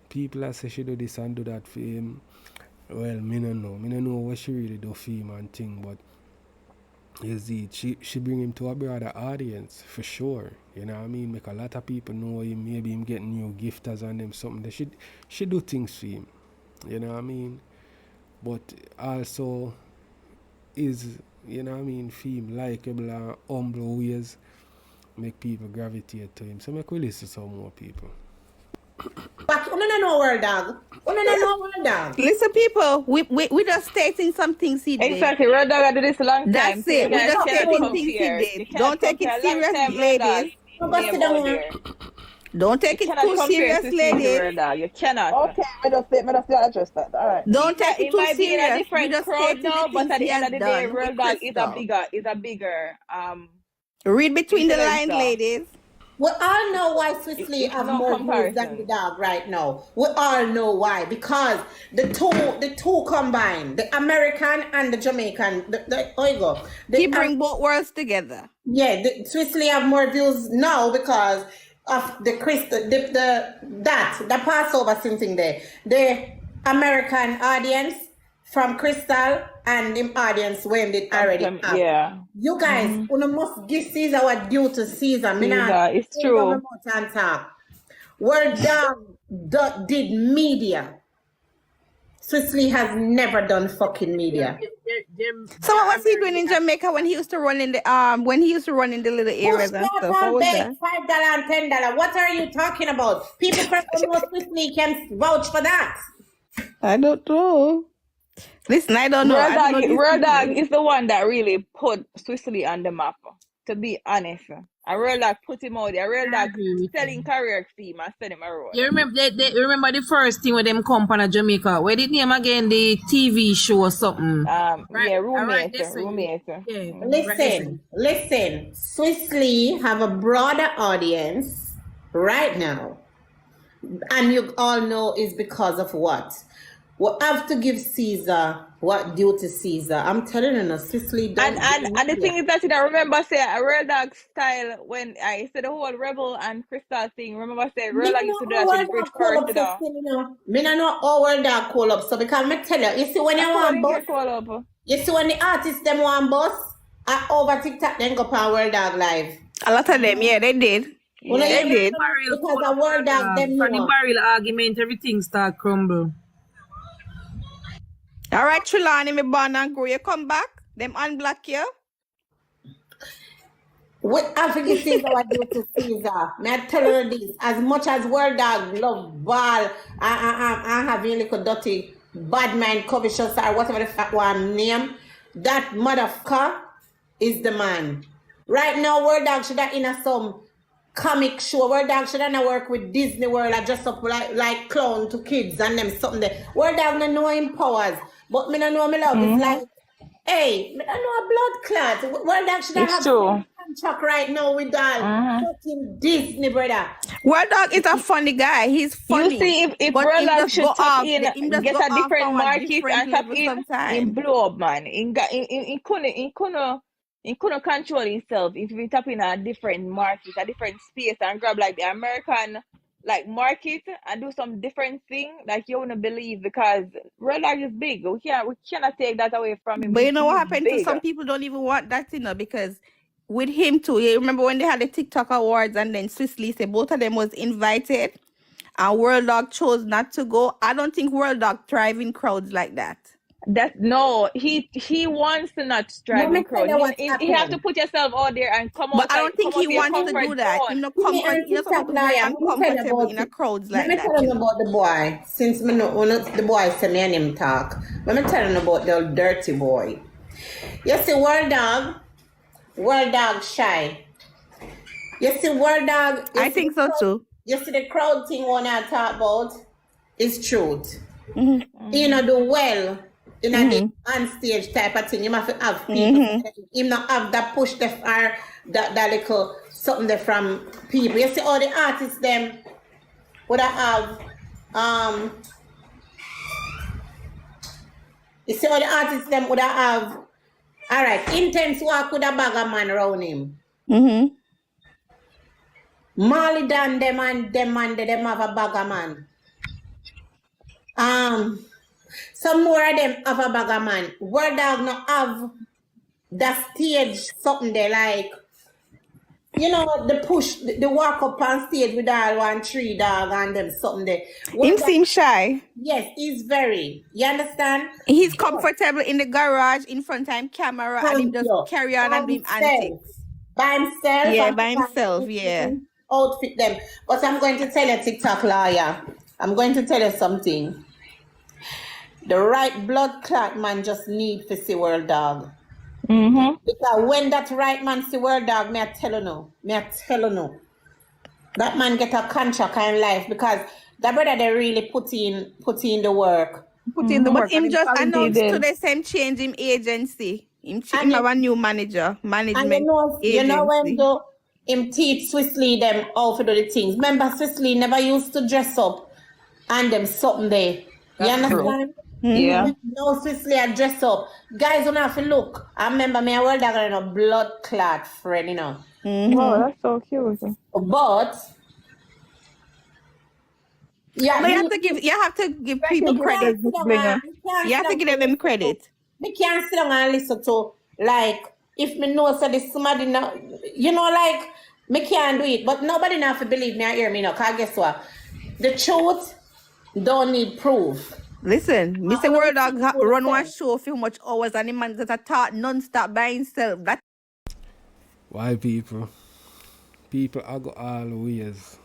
people that say she do this and do that for him, well, me no know. Me no know what she really do for him and thing, but you see, she bring him to a broader audience for sure. You know what I mean? Make a lot of people know him, maybe him getting new gifters and them something. She do things for him. You know what I mean? But also is, you know what I mean, for him likeable and humble ways make people gravitate to him. So make we listen to some more people. But you don't know word dog. You don't know word dog. Listen, people, we just stating some things he did. Exactly, Red Dog I did this a long time. That's it. We just stating things he did. Don't take it serious, ladies. Don't take it too serious, ladies. You cannot. Okay, I just address that. All right. Don't take it too might be in a serious. We different just crowd stating now, the but things at he the end has of the day, done. Real Dog is a bigger Read between the Influencer. lines, ladies. We all know why Swiss Lee have no more views than the dog right now. We all know why. Because the two combined, the American and the Jamaican, He bring both worlds together. Yeah, the Swiss Lee have more views now because of the Passover thing there. The American audience from Crystal and the audience when they already have. Yeah. You guys, you must give Caesar what due to Caesar. It's true. Word Dog did media. Swiss Lee has never done fucking media. So what was he doing in Jamaica when he used to run in the little areas and stuff? What was that? $5 and $10. What are you talking about? People from Swiss Lee can vouch for that. I don't know. Listen, I don't know. Real Dog is the one that really put Swiss Lee on the map, to be honest. A Real Dog put him out there. Real Dog selling career fee and send him a road. You remember remember the first thing when them come from Jamaica? What did name again? The TV show or something? Yeah, roommate. Yeah. Listen. Swiss Lee have a broader audience right now. And you all know is because of what? We have to give Caesar what due to Caesar. I'm telling you, Swiss Lee and the thing is that I remember say a Real Dog style when I said the whole Rebel and Crystal thing. Remember say Real Dog used to do that in Bridge first, you know. Me no know how Real Dog call up. So because me tell you see when you want boss, you see when the artists them want boss, over TikTok then go on Real Dog live. A lot of them, yeah, they did. Yeah, they did. Because a Real Dog them know. For the barrel argument, everything start crumble. All right, Trelawney, me born and grow. You come back, them unblock you. What I think Caesar what do to Caesar. May I tell you this? As much as World Dog love ball, I have a little dirty bad mind covetous or whatever the fuck one name, that motherfucker is the man. Right now, World Dog should have in some comic show. World Dog should have work with Disney World and dress up like clown to kids and them something there. World Dog no know him powers. But me no know me love. It's like Hey, I know a blood clot. Well, that should It's have true. contract right now with that fucking Disney, brother. Well, dog is a funny guy. He's You funny. see, if But him Rolag just go should tap off. in, Him just get go a off different from a market different and tap level in sometimes. blow up, man. He couldn't control himself if we tap in a different market, a different space, and grab like the American like market and do some different thing like you wouldn't believe, because Rolag is big. We cannot take that away from him. But you know what He's happened to big. some people don't even want that, because with him too, you remember when they had the TikTok awards and then Swiss Lisa, both of them was invited and World Dog chose not to go. I don't think World Dog thrive in crowds like that. He wants to not Let strive me in tell crowd. you what You have to happened. put yourself out there and come But out I don't think he of your wants to comfort do that. zone. Give me You know, some TikTok people very lawyer. Let me tell you uncomfortable about in a it. crowds Let like me that, tell you about the boy. Since me know when the boy say me and him talk. Let me tell you about the dirty boy. You see, World Dog shy. You see, World Dog. I think so too. You see the crowd thing when I talk about is truth. Mm-hmm. You know, do well in a Mm-hmm. on stage type of thing. You must have people. You not have that push the or that little something there from people. You see all the artists them would have you see all the artists them would have alright, intense walk with a bag of man around him. Mm-hmm. Molly Dan them and them have a bag of man. Some more of them have a bag of man. Word Dog not have that stage something they like. You know, the push, the walk up on stage with all 1 3 dog and them something there. Him seems shy. Yes, he's very. You understand? He's comfortable in the garage in front of him camera and him just carry on and do him antics. By himself. Yeah, and by himself, yeah. Outfit them. But I'm going to tell you, TikTok lawyer, I'm going to tell you something. The right blood clot man just need to see World Dog. Mm-hmm. Because when that right man see World Dog, me I tell you no. That man get a contract in life because that brother they really put in the work. But him just announced today same change in agency. Him have a new management and you know when him teach Swiss Lee them how to do the things. Remember Swiss Lee never used to dress up and them something there. You understand? Yeah. No, Swiss Lee dress up. Guys don't have to look. I remember me a World Dog and a blood clot friend, you know. Oh, that's so cute. But yeah, but you have to give people credit. You have to give them credit. Me can't sit down and listen to like if me know so this somebody now, you know, like me can't do it. But nobody now to believe me or hear me now. Cause guess what? The truth don't need proof. Listen, Mr. World Dog run one show for much hours and the man that talk non-stop by himself. That Why people I go always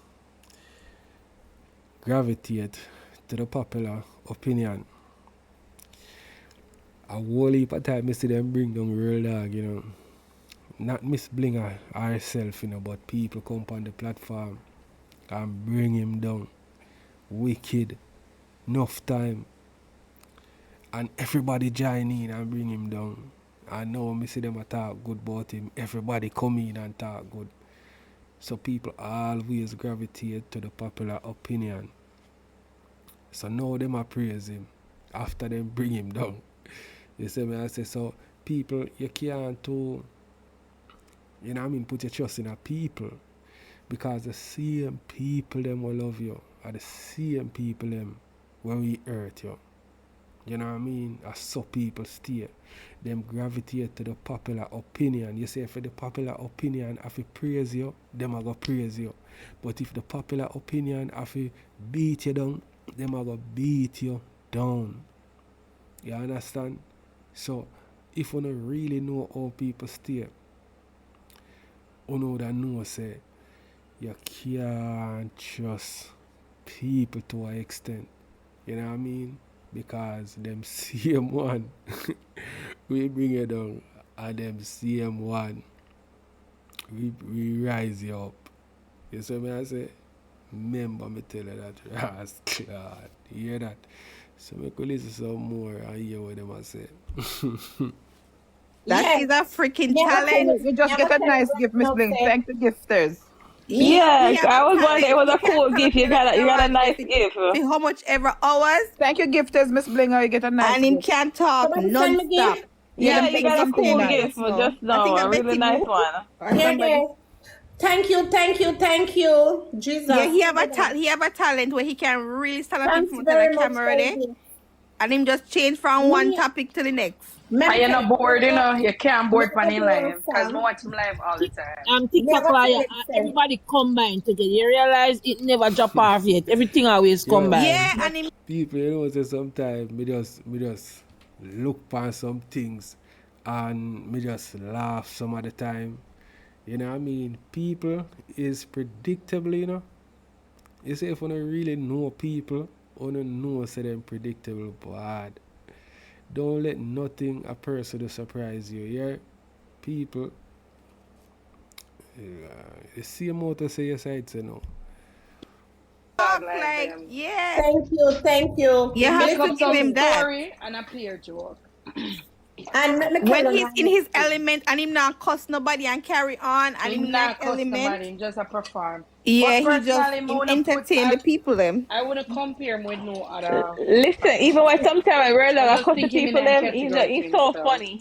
gravitate to the popular opinion. A whole heap of time I see them bring down World Dog, you know. Not Miss Blinga herself, you know, but people come on the platform and bring him down. Wicked. Enough time. And everybody join in and bring him down. I know me see them talk good about him. Everybody come in and talk good. So people always gravitate to the popular opinion. So now them a praise him after them bring him down. You see me, I say, so people, you can't you know what I mean, put your trust in a people. Because the same people them will love you. Are the same people them when we hurt you. You know what I mean? As so people stay. Them gravitate to the popular opinion. You say for the popular opinion, if it praise you, them are going to praise you. But if the popular opinion, if it beat you down, them are going to beat you down. You understand? So, if you don't really know how people stay, you know that know say, you can't trust people to an extent. You know what I mean? Because them same one we bring you down, and them same one we rise you up. You see me I say? Remember me tell you that rascal. You hear that? So me could listen some more and hear what them I say. That is a freaking Never tell talent. you, You just never get a tell nice you gift, Miss no Bling. say. Thank the gifters. Yeah, He have I a was wondering, it talent. was He a can cool turn up gift. You in got a restaurant nice for gift. how much ever hours, Thank you, gifters, Miss Blinger. You get a nice and him gift. can talk Somebody send me non-stop. gift. Yeah, Yeah, them you things got a them thing cool nice. gift just I now, think a I really Betty nice Boo one. or Yeah, somebody. yeah. Thank you, thank you, thank you. Jesus. Yeah, he have a talent where he can really stand up in Thanks front of the very much, camera there, baby. and him just change from one Me, topic to the next. me, And you're not bored, you know. You can't me, board on him do live. a Because I song. watch him live all the time. Me, TikTok go tell live, him, say. everybody combine together. You realize it never drop off yet. Everything always Yo, combine. Yeah, and him people, you know, say sometimes me just look on some things and me just laugh some of the time. You know what I mean? People is predictable, you know. You say if you don't really know people, you don't know say them predictable bad. Don't let nothing a person to surprise you. Yeah, people. You see how to say your side, say no. talk like, yeah. Thank you. You have Make to up give some him that. story and a clear joke. And let me tell When you he's now, in his element and him not cuss nobody and carry on and him Him like not cuss element, nobody, him just a perform. yeah, But he just personally, him entertain the people them. I wouldn't compare him with no other Listen, even when sometimes I realize I I just cuss the think him in people, a them, category he's thing, so so. funny.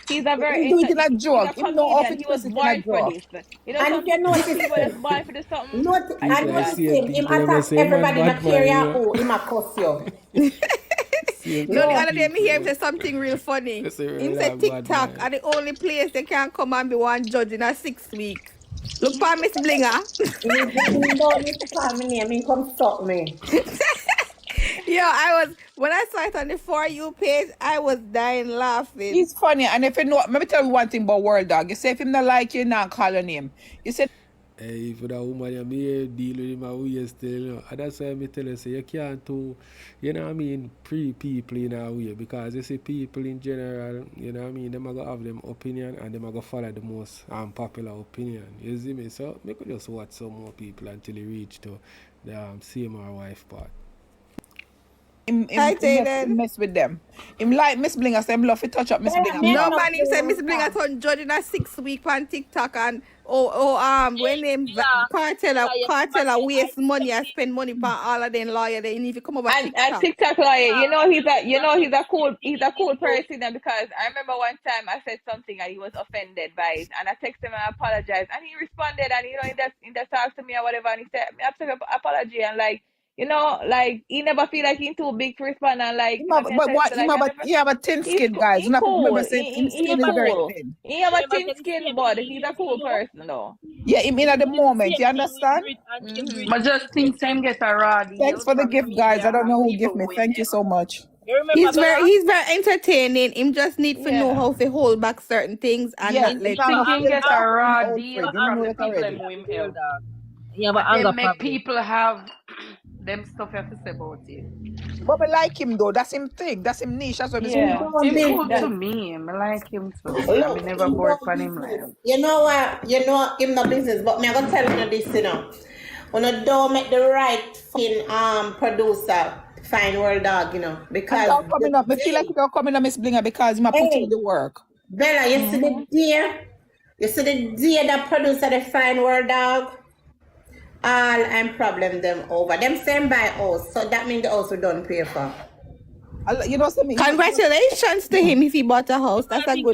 He's a very, Him do it in a he's a joke. Him know how to comedian. He was twist it in a born for joke. this. You know, and if you some notice people him, that's born for this something. I People I notice see him people them attack say man everybody in a bad man, carrier you know. who him a cuss you. Same No, the kind other of day me people, hear him them. say something real funny. They say Him real say bad TikTok man. are the only place they can come and be one judge in a 6 week. Look for Miss Blinger. He don't need to call me name, he come stop me. Yo, when I saw it on the For You page, I was dying laughing. He's funny, and if you know, let me tell you one thing about World Dog. You say if him not like you, not calling him. You say Hey, for that woman, I'm here deal with him how we still, you know. And that's why I tell you, say you can't do, you know what I mean, people in a way. Because you see people in general, you know what I mean, them are going to have them opinion and them are going to follow the most popular opinion. You see me? So, I could just watch some more people until you reach to the same or wife part. him mess with them. Him like Miss Blinger, say him love to touch up Miss Blinger. No man, him say Miss Blinger turn judge in a 6 week on TikTok and when them cartel waste money and spend money on all of them lawyer, they need to come over And TikTok. TikTok lawyer, he's a cool person because I remember one time I said something and he was offended by it and I texted him and I apologized and he responded and he just talked to me or whatever and he said I accept an apology and like he never feel like he's too big to respond and like But what? He have a thin skin, guys. he's You know, cool. remember saying his skin is very Cool. thin. He have a thin skin, but he's a cool person though. Yeah, him in at the moment. You understand? But just think same get a raw deal Thanks for the from gift, the guys. media I don't know and who give people me. with Thank you them. so much. He's very entertaining. Him just need to know how to hold back certain things and Yeah, not let Think him get a raw old deal friend. You from know the it people already. who him help. You have an And anger then make problem. people have them stuff you have to say about it. But I like him though. That's him thing. That's him niche. That's what I'm saying. Him cool to me. I like him too. I mean, never him bored no on him business. live. You know what? You know him no business, but me I gonna tell you this, you know. When you don't make the right fucking producer find World Dog, you know, because It's coming up. I feel like it's coming up, Miss Blinger, because I put in the work. Bella, you see the day that producer the find World Dog, all and problem them over. Them same by us, so that means the house we don't pay for. You know something? Congratulations to him if he bought a house. That's a big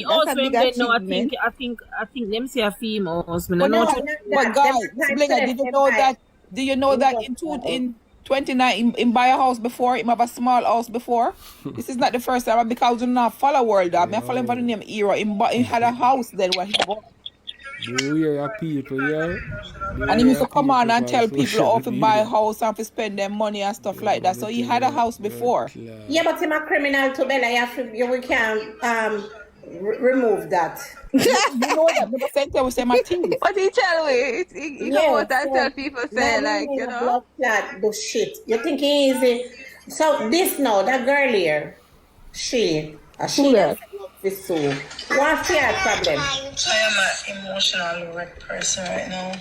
achievement. I think them say a females. But guys, Blinger, did you know that in 29 him buy a house before, him have a small house before? This is not the first time because you not follow World Dog. I follow him for the name Era. He had a house then when he bought. Beware of people, yeah. And he used to come on and tell people how to buy a house and to spend their money and stuff like that. So he had a house before. Yeah, but him a criminal too, Bella. We can remove that. You know that, but the same time we say my thing. But he tell me, he come out and tell people say like, you know. Blood clot bullshit. You think he easy? So this now, that girl here, she has this so. What's your problem? I am an emotional wreck person right now.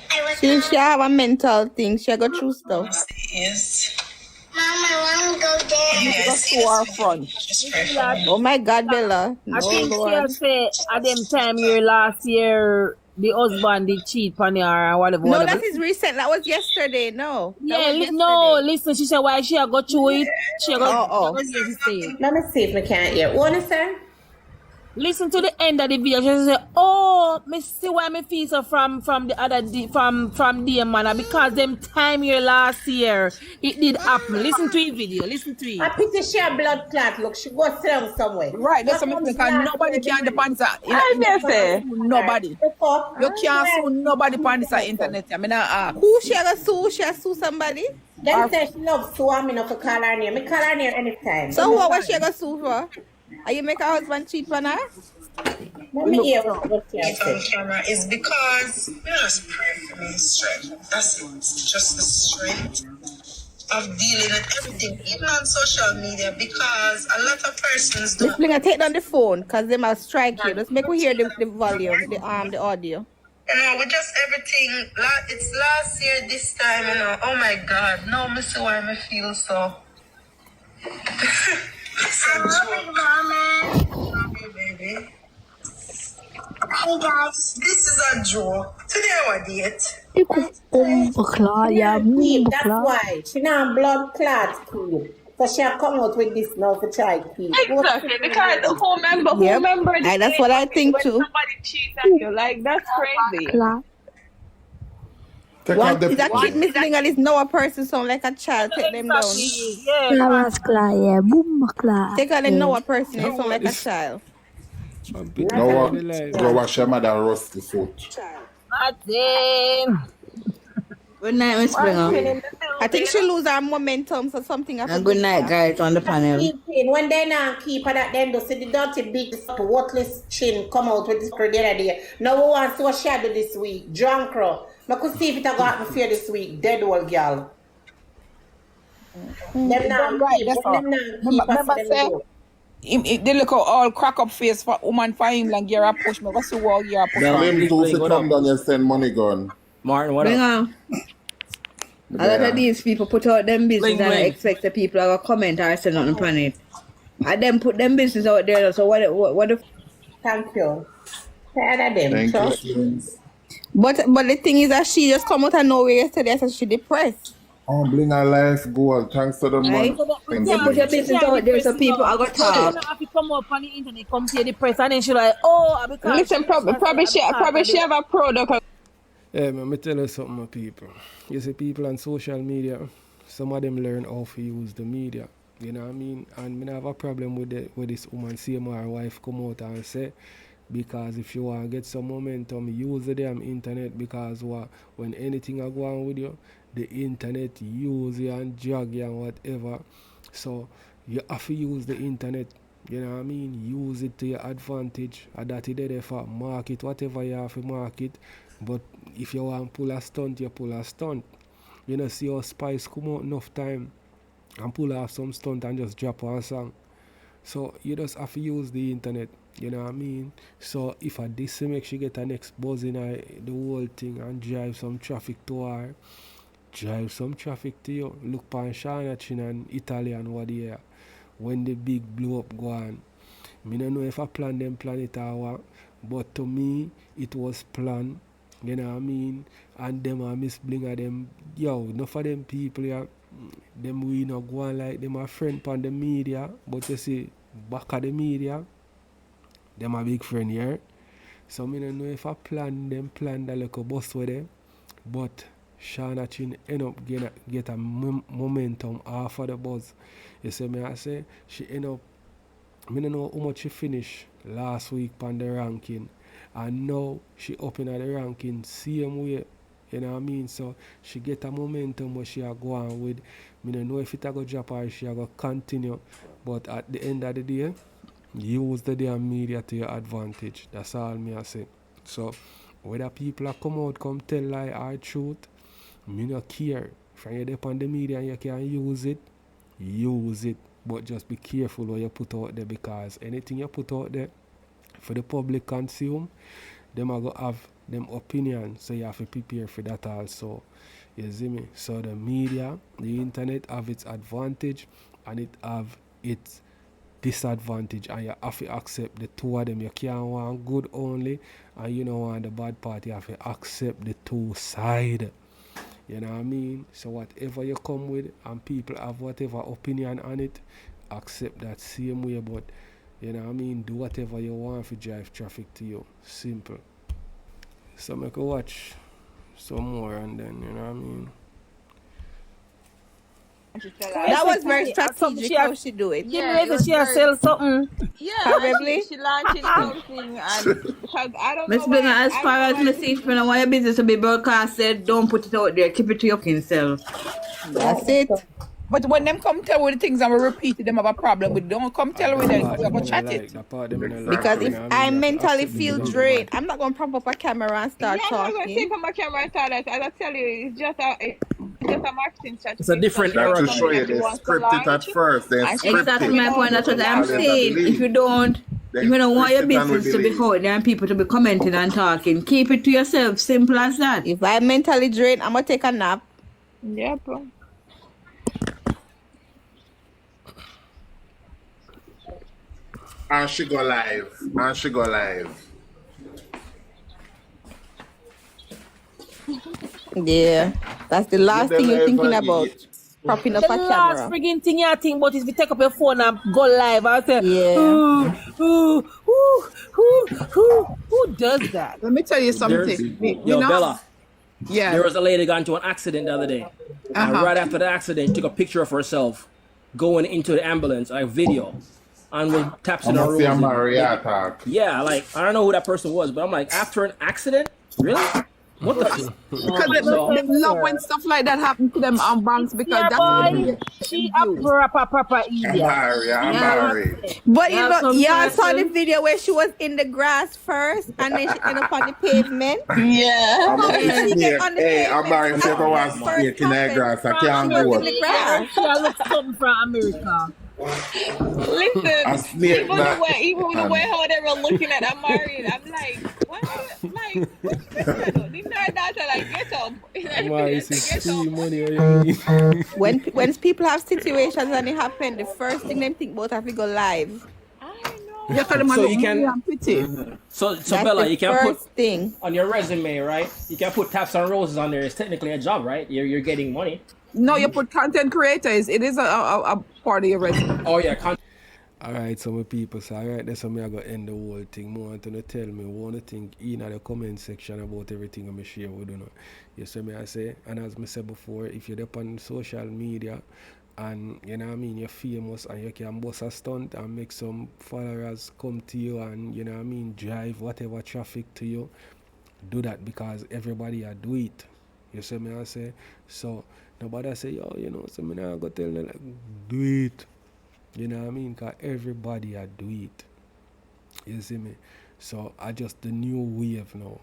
She have a mental thing. She go through stuff. Yes. She got to our front. Just pray for me. Oh my God, Bella. I No, think she Lord. had said at them time year last year the husband did cheat on her or whatever. No, whatever. that is recent. That was yesterday. No. That Yeah, was yesterday. no, listen, she said why she had got through it. She had got Oh. here to say. Let me see if I can't hear. What is that? Listen to the end of the video. She said, "Oh, me see why me feel so from the other from the man because them time here last year it did happen. Listen to the video. Listen to it. I pity she a blood clot. Look, she got down somewhere. Right, that's What something comes because last nobody year, can the depend on I say. nobody. You can't sue nobody on this internet. I mean, Who she gonna sue? She sue somebody? Them say she loves Sue. I'm not for call her name. I call her name anytime. So what was she gonna sue for? Are you make her husband cheat on her? Let me hear what she has On said. camera is because you just pray for me strength. That's it. Just the strength of dealing with everything, even on social media, because a lot of persons Miss don't. Blinga, take down the phone because they might strike you. Just make we hear the volume, the audio. You know, we just everything. It's last year this time. You know. Oh my God. Now me see why me feel so. Baby. Hey guys, this is a joke. Today I date. Keep, that's why. She not blood clot keep. So she have come out with this now to try keep. Exactly, because who remember the That's what I think when too. somebody cheats on you, like that's crazy. What is that kid Miss Blinga is now a person sound like a child. Take them down. Take her the now a person they sound like a child. No, go wash your mother rusty foot. Martin. Good night, Miss Blinga. I think she lose her momentum or something. And good night, guys, on the panel. When they now keep her that then do see the dirty big worthless chin come out with this the other day. Now we want to see what she do this week. Drunk row. I could see if it got me fear this week. Dead old girl. Them now keep. Them now keep. they look all crack up face for woman for him like you're a push me. What's the wall you're a push? Them two to come down and send money gun. Martin, what up? A lot of these people put out them business and I expect the people are gonna comment or say nothing on it. And them put them business out there. So what the Thank you. Tired of them. Thank you. But the thing is that she just come out of nowhere yesterday and said she depressed. Oh, Blinga life goal. Thanks to the Right? man. They put your business out there so people are gonna talk. If you come up on the internet, come to the press, and then she like, oh, because Listen, probably she have a product. Yeah, man, me tell you something, my people. You see, people on social media, some of them learn how to use the media. You know what I mean? And I have a problem with this woman, same her wife come out and say, because if you want to get some momentum, use the damn internet, because when anything are going on with you, the internet use you and drag you and whatever. So you have to use the internet. You know what I mean? Use it to your advantage. And that is there for market, whatever you have to market. But if you want to pull a stunt, you pull a stunt. You know, see how Spice come out enough time and pull off some stunt and just drop one song. So you just have to use the internet. You know what I mean? So if I this make she get her next buzz in the whole thing and drive some traffic to her, drive some traffic to you. Look pan Shana Chin and Italian what here. When the big blow up go on. I don't know if I plan it or what, but to me it was planned. You know what I mean? And them are Miss Blinga them, yo, enough of them people yeah, them we not go on like them a friend on the media, but you see back at the media, them a big friend here. So I don't know if I plan the little bus with them, but Shana Chin end up get a momentum off of the buzz. You see me I say she end up, I don't know how much she finished last week on the ranking. And now she up in the ranking same way. You know what I mean? So she get a momentum where she are going with. I don't know if it a go drop or she a go continue. But at the end of the day, use the damn media to your advantage. That's all me I say. So whether people are come tell lie or truth, me no care. If you're there on the media and you can use it. But just be careful what you put out there, because anything you put out there for the public consume, them are going to have them opinion, so you have to prepare for that also. You see me? So the media, the internet have its advantage and it have its disadvantage, and you have to accept the two of them. You can't want good only and you don't want the bad part. You have to accept the two side. You know what I mean? So whatever you come with and people have whatever opinion on it, accept that same way, but you know what I mean, do whatever you want to drive traffic to you. Simple. So make a watch some more and then, you know what I mean? That was very strategic how she do it. Yeah, she has sell something. Yeah, Probably. she launching something, and because I don't Miss know Blinga, why. as far as me see, if you don't want your business to be broadcasted, don't put it out there. Keep it to your fucking self. That's it. But when them come tell with the things and we repeat it, them have a problem with. Don't come tell with them. We have to chat it. Because if I mentally feel drained, I'm not gonna prop up a camera and start I'm not going to talking. take on my camera and start that. As I tell you, it's just a marketing strategy. It's a different era. To show you, they script it at first. They script it. Exactly my point. That's what I'm saying. If you don't want your business to be out there and people to be commenting and talking, keep it to yourself. Simple as that. If I'm mentally drained, I'm gonna take a nap. Yeah, bro. And she go live. Yeah, that's the last thing you're thinking about. Propping up a The camera. last friggin' thing you think about is if you take up your phone and go live and say, Yeah. who does that? Let me tell you something. Yo, Bella. Yeah. There was a lady got into an accident the other day. And right after the accident, took a picture of herself going into the ambulance, like video. And with taps in her rose. Yeah, like, I don't know who that person was, but I'm like, after an accident? Really? What the Because they love when stuff like that happen to them on banks because she a proper idiot. I'm married. But you know, y'all saw the video where she was in the grass first and then she ended up on the pavement. Yeah. I'm married. If I want to speak in the grass, I can't go. She looks something from America. Listen, even the way how they were looking at Amari, I'm like, what? Like, what's this? The nerd daughter, like, get up. When people have situations and it happen, the first thing they think about have to go live. So you can, so Bella, you can put thing on your resume, right? You can put taps and roses on there. It's technically a job, right? You're getting money. No, you put content creators. It is a part of your resume. Oh yeah. Alright, so my people, so alright, that's how I go end the whole thing. More want to tell me what you think in the comment section about everything I'm share with you. You see me I say, and as I said before, if you're up on social media and you know what I mean, you're famous and you can bust a stunt and make some followers come to you and you know what I mean, drive whatever traffic to you, do that because everybody do it. You see me I say, so nobody say, yo, you know, so me now go tell them like, do it. You know what I mean? Because everybody do it. You see me? So I just the new wave now.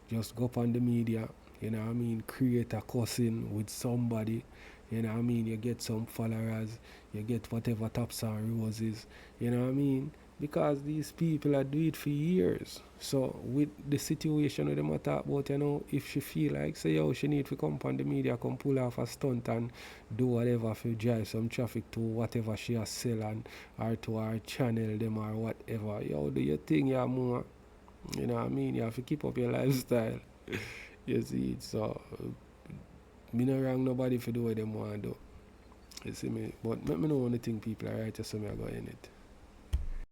Just go up on the media, you know what I mean? Create a cousin with somebody. You know what I mean? You get some followers, you get whatever taps and roses. You know what I mean? Because these people do it for years. So with the situation with them I talk about, you know, if she feel like, say, yo, she need to come on the media, come pull off a stunt and do whatever to drive some traffic to whatever she has sell and or to her channel them or whatever. Yo, do your thing, yeah, more. You know what I mean? You have to keep up your lifestyle. You see it? So me not wrong nobody for do what them want to do. You see me? But me know one thing people are right, so me I go in it.